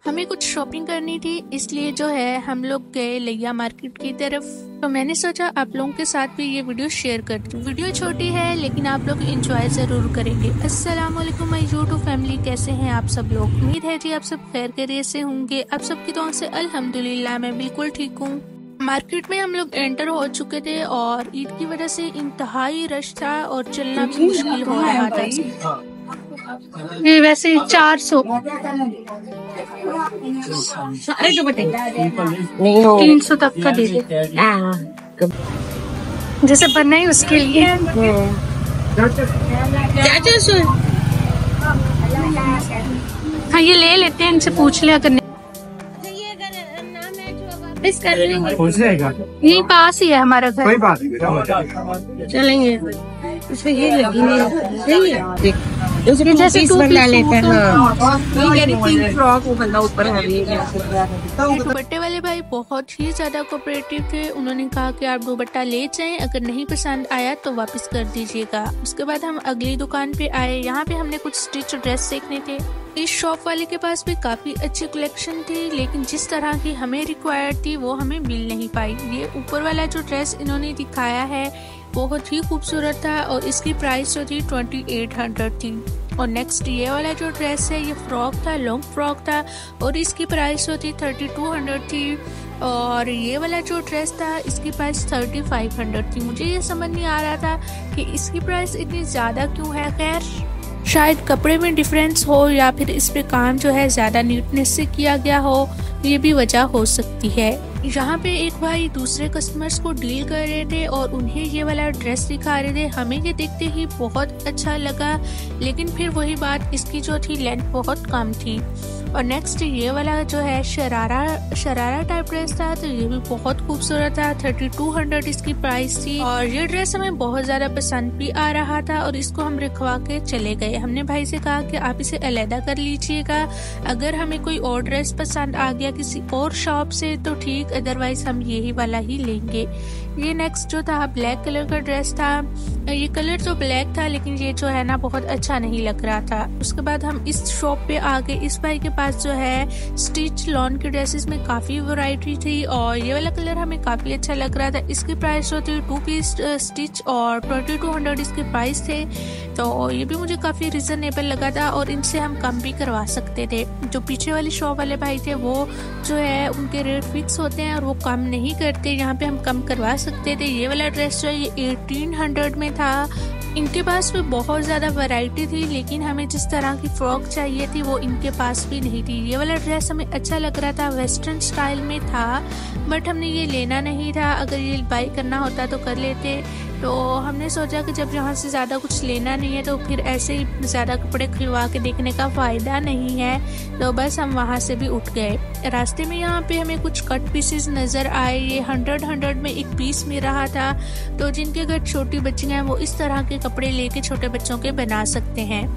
हमें कुछ शॉपिंग करनी थी, इसलिए जो है हम लोग गए लिया मार्केट की तरफ। तो मैंने सोचा आप लोगों के साथ भी ये वीडियो शेयर कर दूं। वीडियो छोटी है लेकिन आप लोग एंजॉय जरूर करेंगे। अस्सलाम वालेकुम माय यूट्यूब फैमिली, कैसे हैं आप सब लोग? उम्मीद है जी आप सब खैर खैरियत से होंगे। आप सबकी दुआ से अल्हम्दुलिल्लाह मैं बिल्कुल ठीक हूँ। मार्केट में हम लोग एंटर हो चुके थे और ईद की वजह से इंतहाई रश था और चलना भी मुश्किल हो रहा था। ये वैसे 400 300 तक का दे दे, जैसे बनना ही उसके लिए। हाँ ये ले लेते हैं, इनसे पूछ लिया करने। यही पास ही है हमारा घर। कोई बात नहीं, चलेंगे। इसमें ये लगी नहीं जैसे दुपट्टे वाले भाई बहुत ही ज्यादा कोऑपरेटिव थे। उन्होंने कहा कि आप दुपट्टा ले जाएं, अगर नहीं पसंद आया तो वापस कर दीजिएगा। उसके बाद हम अगली दुकान पे आए। यहाँ पे हमने कुछ स्टिच ड्रेस देखने थे। इस शॉप वाले के पास भी काफी अच्छी कलेक्शन थी, लेकिन जिस तरह की हमें रिक्वायर्ड थी वो हमें मिल नहीं पाई। ये ऊपर वाला जो ड्रेस इन्होंने दिखाया है बहुत ही खूबसूरत था और इसकी प्राइस जो थी 2800 थी। और नेक्स्ट ये वाला जो ड्रेस है ये फ्रॉक था, लॉन्ग फ्रॉक था और इसकी प्राइस जो थी 3200 थी। और ये वाला जो ड्रेस था इसकी प्राइस 3500 थी। मुझे ये समझ नहीं आ रहा था कि इसकी प्राइस इतनी ज़्यादा क्यों है। खैर शायद कपड़े में डिफरेंस हो या फिर इस पे काम जो है ज़्यादा नीटनेस से किया गया हो, ये भी वजह हो सकती है। यहाँ पे एक भाई दूसरे कस्टमर्स को डील कर रहे थे और उन्हें ये वाला ड्रेस दिखा रहे थे। हमें ये देखते ही बहुत अच्छा लगा, लेकिन फिर वही बात, इसकी जो थी लेंथ बहुत कम थी। और नेक्स्ट ये वाला जो है शरारा टाइप ड्रेस था, तो ये भी बहुत खूबसूरत था। 3200 इसकी प्राइस थी और ये ड्रेस हमें बहुत ज्यादा पसंद भी आ रहा था और इसको हम रखवा के चले गए। हमने भाई से कहा कि आप इसे अलहदा कर लीजिएगा, अगर हमें कोई और ड्रेस पसंद आ गया किसी और शॉप से तो ठीक, अदरवाइज हम यही वाला ही लेंगे। ये नेक्स्ट जो था ब्लैक कलर का ड्रेस था। ये कलर तो ब्लैक था लेकिन ये जो है ना बहुत अच्छा नहीं लग रहा था। उसके बाद हम इस शॉप पे आ गए। इस भाई के पास जो है स्टिच लॉन के ड्रेसेस में काफी वैरायटी थी और ये वाला कलर हमें काफी अच्छा लग रहा था। इसकी प्राइस जो थी 2 पीस स्टिच और 2200 इसके प्राइस थे, तो ये भी मुझे काफी रिजनेबल लगा था और इनसे हम कम भी करवा सकते थे। जो पीछे वाली शॉप वाले भाई थे वो जो है उनके रेट फिक्स होते हैं और वो कम नहीं करते, यहाँ पे हम कम करवा सकते थे। ये वाला ड्रेस जो है ये 1800 में था। इनके पास भी बहुत ज़्यादा वैरायटी थी, लेकिन हमें जिस तरह की फ्रॉक चाहिए थी वो इनके पास भी नहीं थी। ये वाला ड्रेस हमें अच्छा लग रहा था, वेस्टर्न स्टाइल में था, बट हमने ये लेना नहीं था। अगर ये बाई करना होता तो कर लेते। तो हमने सोचा कि जब यहाँ से ज़्यादा कुछ लेना नहीं है तो फिर ऐसे ही ज़्यादा कपड़े खिलवा के देखने का फ़ायदा नहीं है, तो बस हम वहाँ से भी उठ गए। रास्ते में यहाँ पे हमें कुछ कट पीसेस नज़र आए। ये 100 में एक पीस मिल रहा था, तो जिनके घर छोटी बच्चियाँ हैं वो इस तरह के कपड़े लेके छोटे बच्चों के बना सकते हैं।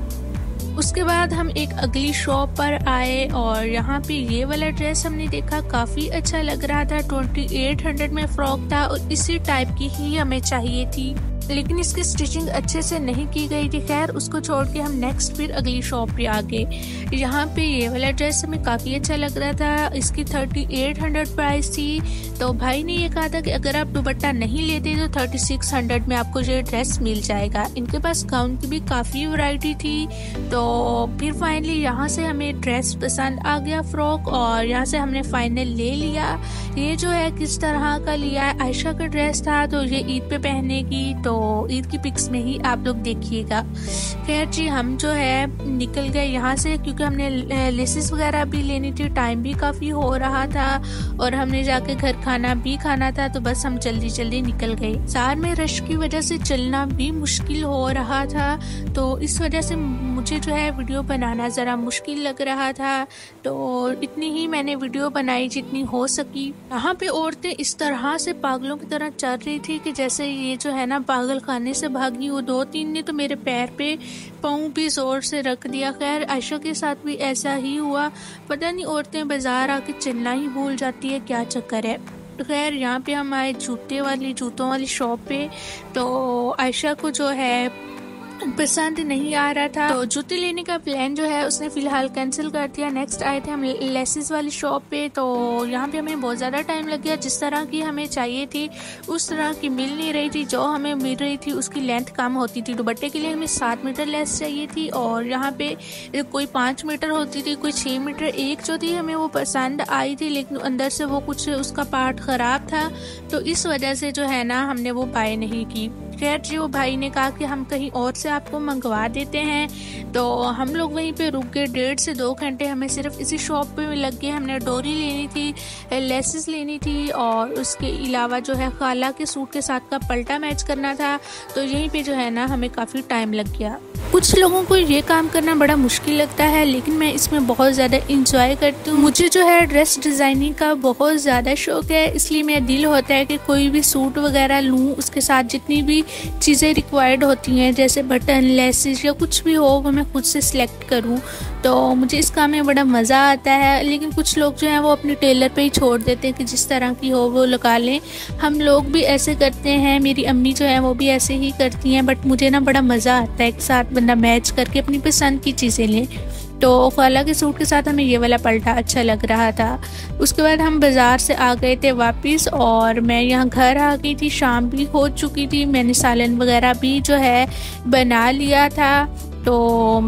उसके बाद हम एक अगली शॉप पर आए और यहाँ पे ये वाला ड्रेस हमने देखा, काफ़ी अच्छा लग रहा था। 2800 में फ्रॉक था और इसी टाइप की ही हमें चाहिए थी, लेकिन इसकी स्टिचिंग अच्छे से नहीं की गई थी। खैर उसको छोड़ के हम नेक्स्ट फिर अगली शॉप पे आ गए। यहाँ पे ये वाला ड्रेस हमें काफ़ी अच्छा लग रहा था। इसकी 3800 प्राइस थी। तो भाई ने ये कहा था कि अगर आप दुपट्टा नहीं लेते तो 3600 में आपको ये ड्रेस मिल जाएगा। इनके पास गाउन की भी काफ़ी वैरायटी थी। तो फिर फाइनली यहाँ से हमें ड्रेस पसंद आ गया, फ्रॉक, और यहाँ से हमने फाइनल ले लिया। ये जो है किस तरह का लिया है, आयशा का ड्रेस था, तो ये ईद पे पहनने की, तो ईद की पिक्स में ही आप लोग देखिएगा। खैर जी हम जो है निकल गए यहाँ से, क्योंकि हमने लेसेस वगैरह भी लेनी थी, टाइम भी काफ़ी हो रहा था और हमने जाके घर खाना भी खाना था, तो बस हम जल्दी जल्दी निकल गए। सार में रश की वजह से चलना भी मुश्किल हो रहा था, तो इस वजह से मुझे जो है वीडियो बनाना ज़रा मुश्किल लग रहा था। तो इतनी ही मैंने वीडियो बनाई जितनी हो सकी। यहाँ पे औरतें इस तरह से पागलों की तरह चल रही थी कि जैसे ये जो है ना पागल खाने से भागी। वो 2-3 ने तो मेरे पैर पे पाँव भी जोर से रख दिया। खैर आयशा के साथ भी ऐसा ही हुआ। पता नहीं औरतें बाजार आके चलना ही भूल जाती है, क्या चक्कर है। खैर यहाँ पे हम आए जूतों वाली शॉप पे। तो आयशा को जो है पसंद नहीं आ रहा था, तो जूते लेने का प्लान जो है उसने फिलहाल कैंसिल कर दिया। नेक्स्ट आए थे हम लेसेस वाली शॉप पे, तो यहाँ पे हमें बहुत ज़्यादा टाइम लग गया। जिस तरह की हमें चाहिए थी उस तरह की मिल नहीं रही थी, जो हमें मिल रही थी उसकी लेंथ कम होती थी। दुपट्टे के लिए हमें 7 मीटर लेस चाहिए थी और यहाँ पे कोई 5 मीटर होती थी, कोई 6 मीटर। एक जो थी हमें वो पसंद आई थी, लेकिन अंदर से वो कुछ उसका पार्ट ख़राब था, तो इस वजह से जो है ना हमने वो बाय नहीं की। खैर जी, वो भाई ने कहा कि हम कहीं और से आपको मंगवा देते हैं, तो हम लोग वहीं पे रुक गए। 1.5 से 2 घंटे हमें सिर्फ इसी शॉप पे लग गए। हमने डोरी लेनी थी, लेसेस लेनी थी और उसके अलावा जो है खाला के सूट के साथ का पल्टा मैच करना था, तो यहीं पे जो है ना हमें काफ़ी टाइम लग गया। कुछ लोगों को ये काम करना बड़ा मुश्किल लगता है, लेकिन मैं इसमें बहुत ज़्यादा इंजॉय करती हूँ। मुझे जो है ड्रेस डिज़ाइनिंग का बहुत ज़्यादा शौक है, इसलिए मेरा दिल होता है कि कोई भी सूट वगैरह लूँ, उसके साथ जितनी भी चीज़ें रिक्वायर्ड होती हैं जैसे बटन, लेसेस या कुछ भी हो, वो मैं खुद से सिलेक्ट करूँ। तो मुझे इस काम में बड़ा मज़ा आता है। लेकिन कुछ लोग जो हैं वो अपने टेलर पे ही छोड़ देते हैं कि जिस तरह की हो वो लगा लें। हम लोग भी ऐसे करते हैं, मेरी अम्मी जो है वो भी ऐसे ही करती हैं, बट मुझे ना बड़ा मज़ा आता है एक साथ बंदा मैच करके अपनी पसंद की चीज़ें लें। तो खाला के सूट के साथ हमें ये वाला पल्टा अच्छा लग रहा था। उसके बाद हम बाज़ार से आ गए थे वापस और मैं यहाँ घर आ गई थी। शाम भी हो चुकी थी, मैंने सालन वगैरह भी जो है बना लिया था। तो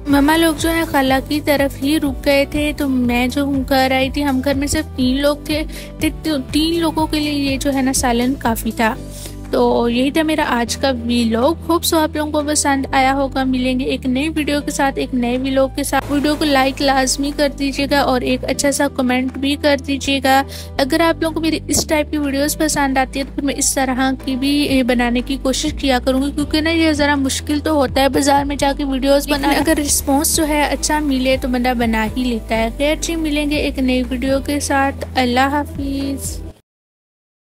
मम्मा लोग जो है खाला की तरफ ही रुक गए थे, तो मैं जो हूँ घर आई थी। हम घर में सिर्फ 3 लोग थे, तो 3 लोगों के लिए ये जो है ना सालन काफ़ी था। तो यही था मेरा आज का व्लॉग। होप सो आप लोगों को पसंद आया होगा। मिलेंगे एक नई वीडियो के साथ, एक नए व्लॉग के साथ। वीडियो को लाइक लाजमी कर दीजिएगा और एक अच्छा सा कमेंट भी कर दीजिएगा। अगर आप लोगों को मेरी इस टाइप की वीडियोस पसंद आती है तो फिर मैं इस तरह की भी बनाने की कोशिश किया करूँगी, क्योंकि ना ये ज़रा मुश्किल तो होता है बाजार में जाके वीडियोस बनाना। अगर रिस्पॉन्स जो है अच्छा मिले तो बंदा बना ही लेता है। खैर जी, मिलेंगे एक नई वीडियो के साथ। अल्लाह हाफिज़।